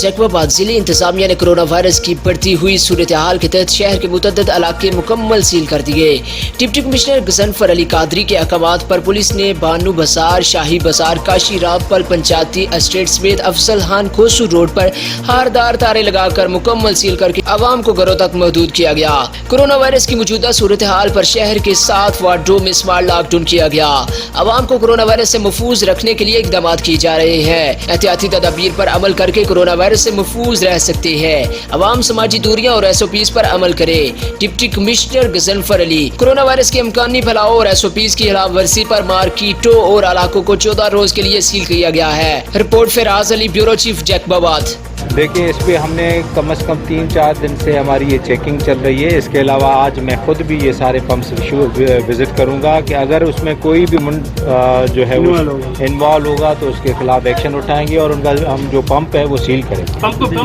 जैकबाबाद जिले इंतजामिया ने कोरोना वायरस की बढ़ती हुई सूरत हाल के तहत शहर के मुतअद्दिद इलाके मुकम्मल सील कर दिए। डिप्टी कमिश्नर गजनफर अली कादरी के अहकामात पर पुलिस ने बानू बाजार, शाही बाजार, काशी रामपल पंचायती एस्टेट समेत अफजल खान खोसू रोड पर हारदार तारे लगाकर मुकम्मल सील करके आवाम को घरों तक महदूद किया गया। कोरोना वायरस की मौजूदा सूरत हाल पर शहर के 7 वार्डों में स्मार्ट लॉकडाउन किया गया। आवाम को कोरोना वायरस से महफूज रखने के लिए इकदाम किए जा रहे हैं। एहतियाती तदाबीर पर अमल करके कोरोना वायरस से महफूज रह सकते हैं। अवाम समाजी दूरियां और SOPs पर अमल करे। Deputy commissioner Ghazanfar Ali corona virus के इम्कानी फैलाव और SOPs की खिलाफ वर्जी पर मार्केटों और इलाकों को 14 रोज के लिए सील किया गया है। Report Firaz Ali, bureau chief, Jacobabad. देखिए, इस पे हमने कम से कम 3-4 दिन से हमारी ये चेकिंग चल रही है। इसके अलावा आज मैं खुद भी ये सारे पंप्स विजिट करूंगा कि अगर उसमें कोई भी जो है इन्वॉल्व होगा तो उसके खिलाफ एक्शन उठाएंगे और उनका हम जो पंप है वो सील करेंगे।